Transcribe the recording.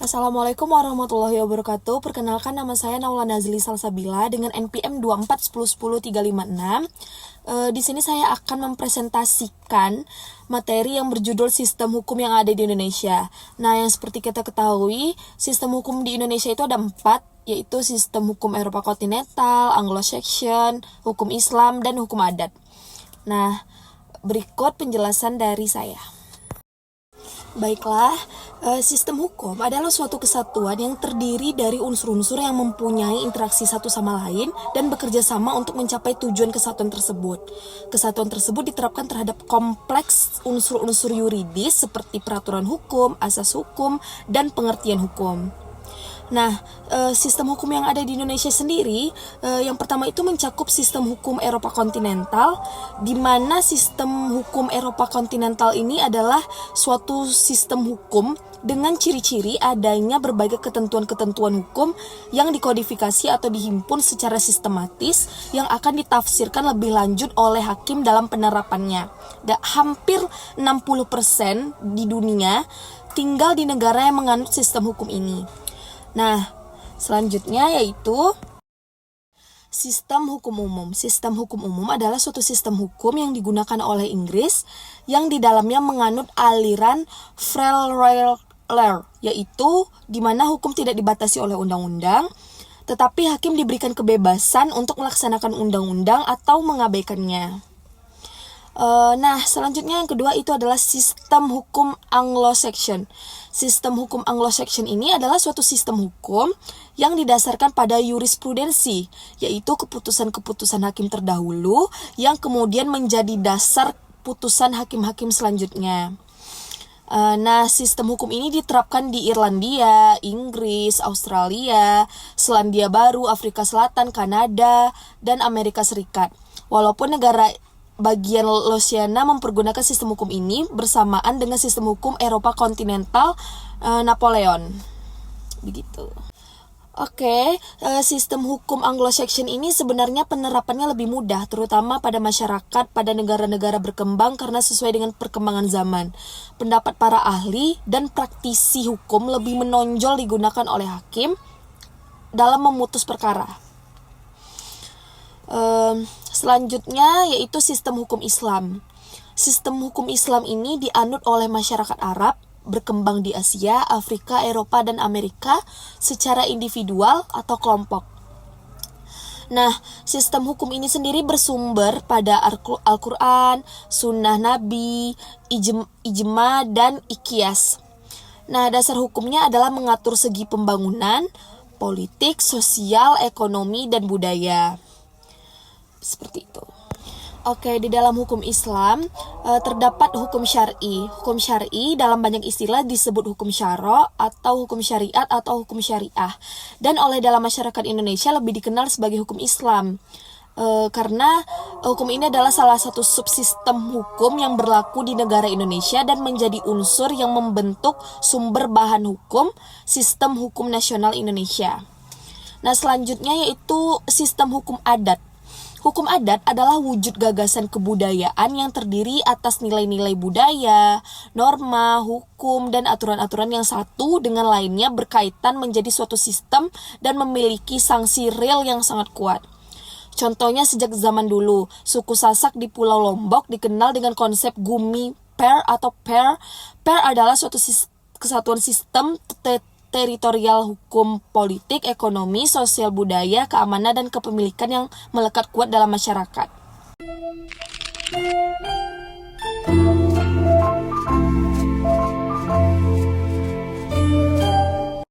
Assalamualaikum warahmatullahi wabarakatuh. Perkenalkan, nama saya Naula Nazli Salsabila dengan NPM 241010356. Di sini saya akan mempresentasikan materi yang berjudul Sistem Hukum yang ada di Indonesia. Nah, yang seperti kita ketahui, sistem hukum di Indonesia itu ada 4, yaitu sistem hukum Eropa kontinental, Anglo-Saxon, hukum Islam, dan hukum adat. Nah, berikut penjelasan dari saya. Baiklah, sistem hukum adalah suatu kesatuan yang terdiri dari unsur-unsur yang mempunyai interaksi satu sama lain dan bekerja sama untuk mencapai tujuan kesatuan tersebut. Kesatuan tersebut diterapkan terhadap kompleks unsur-unsur yuridis seperti peraturan hukum, asas hukum, dan pengertian hukum. Nah, sistem hukum yang ada di Indonesia sendiri, yang pertama itu mencakup sistem hukum Eropa kontinental, di mana sistem hukum Eropa kontinental ini adalah suatu sistem hukum dengan ciri-ciri adanya berbagai ketentuan-ketentuan hukum yang dikodifikasi atau dihimpun secara sistematis yang akan ditafsirkan lebih lanjut oleh hakim dalam penerapannya. Hampir 60% di dunia tinggal di negara yang menganut sistem hukum ini. Nah, selanjutnya yaitu sistem hukum umum. Sistem hukum umum adalah suatu sistem hukum yang digunakan oleh Inggris yang di dalamnya menganut aliran free legal, yaitu di mana hukum tidak dibatasi oleh undang-undang, tetapi hakim diberikan kebebasan untuk melaksanakan undang-undang atau mengabaikannya. Nah, selanjutnya yang kedua itu adalah sistem hukum Anglo-Saxon. Sistem hukum Anglo-Saxon ini adalah suatu sistem hukum yang didasarkan pada jurisprudensi, yaitu keputusan-keputusan hakim terdahulu yang kemudian menjadi dasar putusan hakim-hakim selanjutnya. Nah, sistem hukum ini diterapkan di Irlandia, Inggris, Australia, Selandia Baru, Afrika Selatan, Kanada, dan Amerika Serikat. Walaupun negara bagian Louisiana mempergunakan sistem hukum ini bersamaan dengan sistem hukum Eropa kontinental Napoleon. Begitu. Oke, sistem hukum Anglo-Saxon ini sebenarnya penerapannya lebih mudah, terutama pada masyarakat pada negara-negara berkembang karena sesuai dengan perkembangan zaman. Pendapat para ahli dan praktisi hukum lebih menonjol digunakan oleh hakim dalam memutus perkara. Selanjutnya yaitu sistem hukum Islam. Sistem hukum Islam ini dianut oleh masyarakat Arab berkembang di Asia, Afrika, Eropa, dan Amerika secara individual atau kelompok. Nah, sistem hukum ini sendiri bersumber pada Al-Quran, Sunnah Nabi, Ijma, dan Iqyas. Nah, dasar hukumnya adalah mengatur segi pembangunan, politik, sosial, ekonomi, dan budaya. Seperti itu. Oke, di dalam hukum Islam terdapat hukum syar'i. Hukum syar'i dalam banyak istilah disebut hukum syara atau hukum syariat atau hukum syariah. Dan oleh dalam masyarakat Indonesia lebih dikenal sebagai hukum Islam. Karena hukum ini adalah salah satu subsistem hukum yang berlaku di negara Indonesia dan menjadi unsur yang membentuk sumber bahan hukum sistem hukum nasional Indonesia. Nah, selanjutnya yaitu sistem hukum adat. Hukum adat adalah wujud gagasan kebudayaan yang terdiri atas nilai-nilai budaya, norma, hukum, dan aturan-aturan yang satu dengan lainnya berkaitan menjadi suatu sistem dan memiliki sanksi real yang sangat kuat. Contohnya sejak zaman dulu, suku Sasak di Pulau Lombok dikenal dengan konsep Gumi Per atau Per. Per adalah suatu kesatuan sistem teritorial hukum, politik, ekonomi, sosial, budaya, keamanan, dan kepemilikan yang melekat kuat dalam masyarakat.